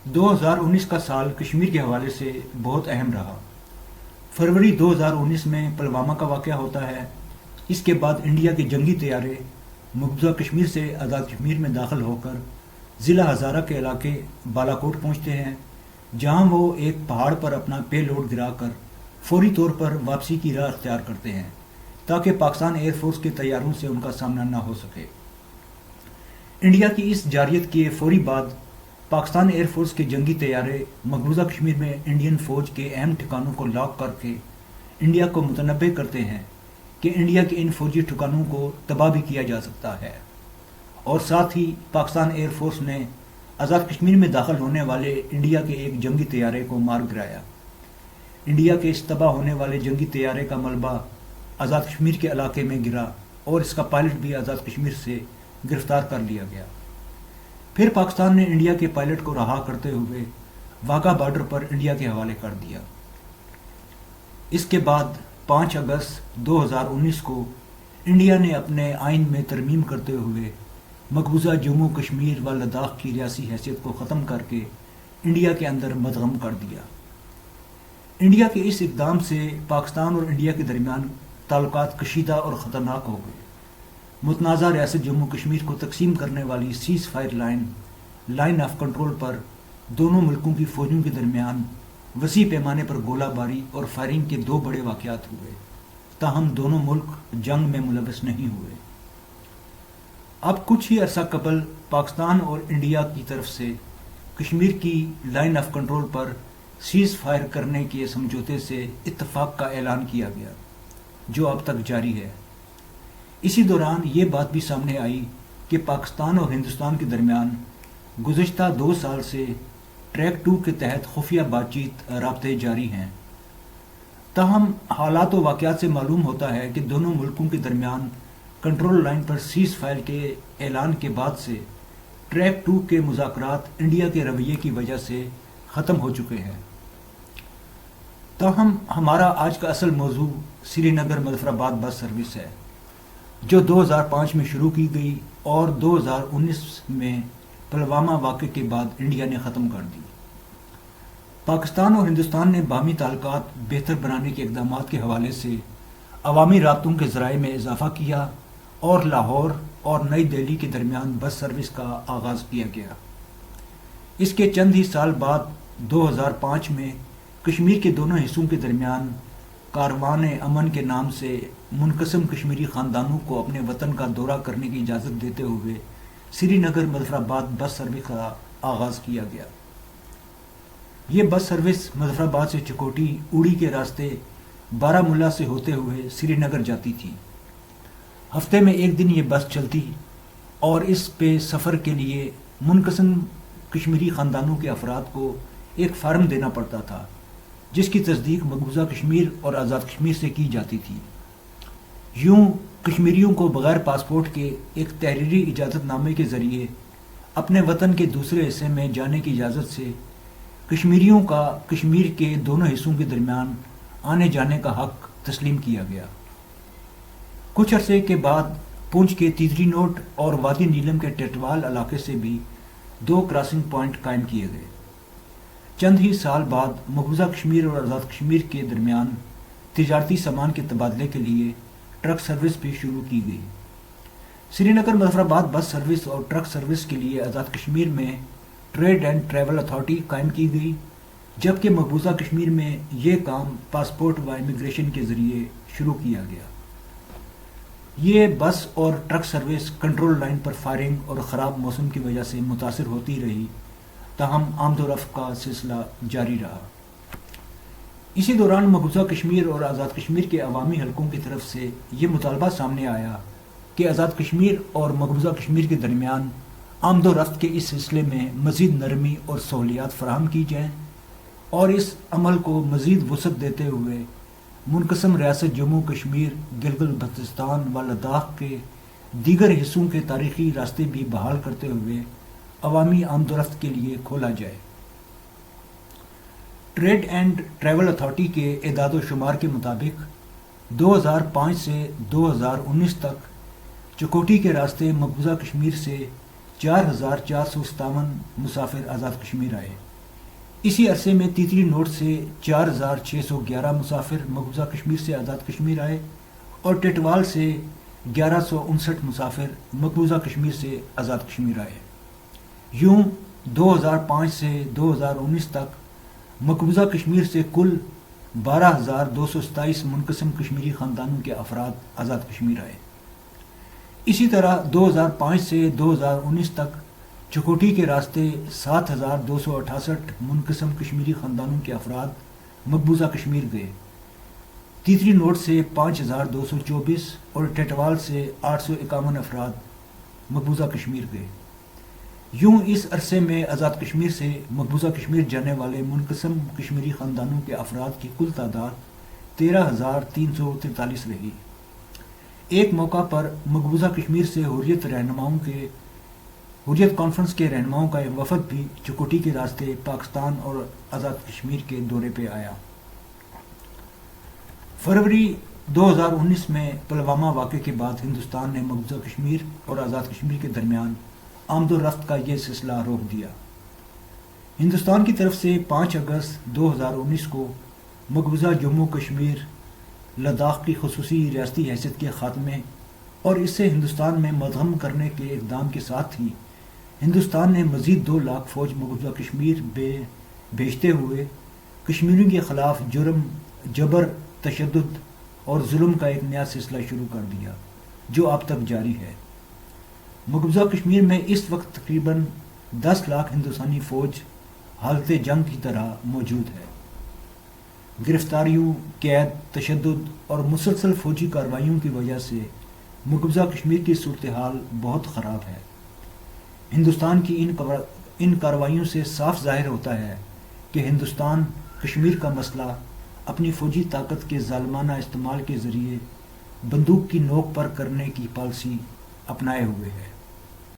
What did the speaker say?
2019 کا سال کشمیر کے حوالے سے بہت اہم رہا۔ فروری 2019 میں پلوامہ کا واقعہ ہوتا ہے۔ اس کے بعد انڈیا کے جنگی طیارے مقبوضہ کشمیر سے آزاد کشمیر میں داخل ہو کر ضلع ہزارہ کے علاقے بالا کوٹ پہنچتے ہیں، جہاں وہ ایک پہاڑ پر اپنا پے لوڈ گرا کر فوری طور پر واپسی کی راہ اختیار کرتے ہیں تاکہ پاکستان ایئر فورس کے طیاروں سے ان کا سامنا نہ ہو سکے۔ انڈیا کی اس جارحیت کے فوری بعد پاکستان ایئر فورس کے جنگی طیارے مقبوضہ کشمیر میں انڈین فوج کے اہم ٹھکانوں کو لاک کر کے انڈیا کو متنبع کرتے ہیں کہ انڈیا کے ان فوجی ٹھکانوں کو تباہ بھی کیا جا سکتا ہے، اور ساتھ ہی پاکستان ایئر فورس نے آزاد کشمیر میں داخل ہونے والے انڈیا کے ایک جنگی طیارے کو مار گرایا۔ انڈیا کے اس تباہ ہونے والے جنگی طیارے کا ملبہ آزاد کشمیر کے علاقے میں گرا اور اس کا پائلٹ بھی آزاد کشمیر سے گرفتار کر لیا گیا۔ پھر پاکستان نے انڈیا کے پائلٹ کو رہا کرتے ہوئے واگا بارڈر پر انڈیا کے حوالے کر دیا۔ اس کے بعد 5 اگست 2019 کو انڈیا نے اپنے آئین میں ترمیم کرتے ہوئے مقبوضہ جموں کشمیر و لداخ کی ریاستی حیثیت کو ختم کر کے انڈیا کے اندر مدغم کر دیا۔ انڈیا کے اس اقدام سے پاکستان اور انڈیا کے درمیان تعلقات کشیدہ اور خطرناک ہو گئے۔ متنازع ریاست جموں کشمیر کو تقسیم کرنے والی ceasefire line of control پر دونوں ملکوں کی فوجوں کے درمیان وسیع پیمانے پر گولہ باری اور فائرنگ کے 2 بڑے واقعات ہوئے، تاہم دونوں ملک جنگ میں ملوث نہیں ہوئے۔ اب کچھ ہی عرصہ قبل پاکستان اور انڈیا کی طرف سے کشمیر کی line of control per cease fire کرنے کے سمجھوتے سے اتفاق کا اعلان کیا گیا، جو اب تک جاری ہے۔ اسی دوران یہ بات بھی سامنے آئی کہ پاکستان اور ہندوستان کے درمیان گزشتہ 2 سال سے ٹریک 2 کے تحت خفیہ بات چیت رابطے جاری ہیں۔ تاہم حالات و واقعات سے معلوم ہوتا ہے کہ دونوں ملکوں کے درمیان کنٹرول لائن پر سیز فائر کے اعلان کے بعد سے ٹریک 2 کے مذاکرات انڈیا کے رویے کی وجہ سے ختم ہو چکے ہیں۔ تاہم ہمارا آج کا اصل موضوع سری نگر مظفرآباد بس سروس ہے، جو 2005 میں شروع کی گئی اور 2019 میں پلوامہ واقعے کے بعد انڈیا نے ختم کر دی۔ پاکستان اور ہندوستان نے باہمی تعلقات بہتر بنانے کے اقدامات کے حوالے سے عوامی رابطوں کے ذرائع میں اضافہ کیا اور لاہور اور نئی دہلی کے درمیان بس سروس کا آغاز کیا گیا۔ اس کے چند ہی سال بعد 2005 میں کشمیر کے دونوں حصوں کے درمیان کاروان امن کے نام سے منقسم کشمیری خاندانوں کو اپنے وطن کا دورہ کرنے کی اجازت دیتے ہوئے سری نگر مظفرآباد بس سروس کا آغاز کیا گیا۔ یہ بس سروس مظفرآباد سے چکوٹی اوڑی کے راستے بارہ مولہ سے ہوتے ہوئے سری نگر جاتی تھی۔ ہفتے میں 1 دن یہ بس چلتی اور اس پہ سفر کے لیے منقسم کشمیری خاندانوں کے افراد کو ایک فارم دینا پڑتا تھا، جس کی تصدیق مقبوضہ کشمیر اور آزاد کشمیر سے کی جاتی تھی۔ یوں کشمیریوں کو بغیر پاسپورٹ کے ایک تحریری اجازت نامے کے ذریعے اپنے وطن کے دوسرے حصے میں جانے کی اجازت سے کشمیریوں کا کشمیر کے دونوں حصوں کے درمیان آنے جانے کا حق تسلیم کیا گیا۔ کچھ عرصے کے بعد پونچھ کے تیتری نوٹ اور وادی نیلم کے ٹیٹوال علاقے سے بھی 2 کراسنگ پوائنٹ قائم کیے گئے۔ چند ہی سال بعد مقبوضہ کشمیر اور آزاد کشمیر کے درمیان تجارتی سامان کے تبادلے کے لیے ٹرک سروس بھی شروع کی گئی۔ سری نگر مظفرآباد بس سروس اور ٹرک سروس کے لیے آزاد کشمیر میں ٹریڈ اینڈ ٹریول اتھارٹی قائم کی گئی، جبکہ مقبوضہ کشمیر میں یہ کام پاسپورٹ و امیگریشن کے ذریعے شروع کیا گیا۔ یہ بس اور ٹرک سروس کنٹرول لائن پر فائرنگ اور خراب موسم کی وجہ سے متاثر ہوتی رہی، تاہم آمد و رفت کا سلسلہ جاری رہا۔ اسی دوران مقبوضہ کشمیر اور آزاد کشمیر کے عوامی حلقوں کی طرف سے یہ مطالبہ سامنے آیا کہ آزاد کشمیر اور مقبوضہ کشمیر کے درمیان آمد و رفت کے اس سلسلے میں مزید نرمی اور سہولیات فراہم کی جائیں، اور اس عمل کو مزید وسعت دیتے ہوئے منقسم ریاست جموں کشمیر، گلگت بلتستان و لداخ کے دیگر حصوں کے تاریخی راستے بھی بحال کرتے ہوئے عوامی آمد و رفت کے لیے کھولا جائے۔ ٹریڈ اینڈ ٹریول اتھارٹی کے اعداد و شمار کے مطابق 2005 سے 2019 تک چکوٹی کے راستے مقبوضہ کشمیر سے 4457 مسافر آزاد کشمیر آئے، اسی عرصے میں تیتری نوٹ سے 4611 مسافر مقبوضہ کشمیر سے آزاد کشمیر آئے اور ٹٹوال سے 1159 مسافر مقبوضہ کشمیر سے آزاد کشمیر آئے۔ یوں 2005 سے 2019 تک مقبوضہ کشمیر سے کل 12,227 منقسم کشمیری خاندانوں کے افراد آزاد کشمیر آئے۔ اسی طرح 2005 سے 2019 تک چکوٹھی کے راستے 7,268 منقسم کشمیری خاندانوں کے افراد مقبوضہ کشمیر گئے۔ تیتری نوٹ سے 5,224 اور ٹٹوال سے 851 افراد مقبوضہ کشمیر گئے۔ یوں اس عرصے میں آزاد کشمیر سے مقبوضہ کشمیر جانے والے منقسم کشمیری خاندانوں کے افراد کی کل تعداد 13,343 رہی۔ ایک موقع پر مقبوضہ کشمیر سے حریت کانفرنس کے رہنماؤں کا ایک وفد بھی چکوٹھی کے راستے پاکستان اور آزاد کشمیر کے دورے پہ آیا۔ فروری 2019 میں پلوامہ واقعے کے بعد ہندوستان نے مقبوضہ کشمیر اور آزاد کشمیر کے درمیان آمد و رفت کا یہ سلسلہ روک دیا۔ ہندوستان کی طرف سے 5 اگست 2019 کو مقبوضہ جموں کشمیر لداخ کی خصوصی ریاستی حیثیت کے خاتمے اور اس سے ہندوستان میں مدغم کرنے کے اقدام کے ساتھ ہی ہندوستان نے مزید 2 لاکھ فوج مقبوضہ کشمیر بھیجتے ہوئے کشمیریوں کے خلاف جرم، جبر، تشدد اور ظلم کا ایک نیا سلسلہ شروع کر دیا جو اب تک جاری ہے۔ مقبوضہ کشمیر میں اس وقت تقریباً 10 لاکھ ہندوستانی فوج حالت جنگ کی طرح موجود ہے۔ گرفتاریوں، قید، تشدد اور مسلسل فوجی کارروائیوں کی وجہ سے مقبوضہ کشمیر کی صورتحال بہت خراب ہے۔ ہندوستان کی ان کارروائیوں سے صاف ظاہر ہوتا ہے کہ ہندوستان کشمیر کا مسئلہ اپنی فوجی طاقت کے ظالمانہ استعمال کے ذریعے بندوق کی نوک پر کرنے کی پالیسی اپنائے ہوئے ہے۔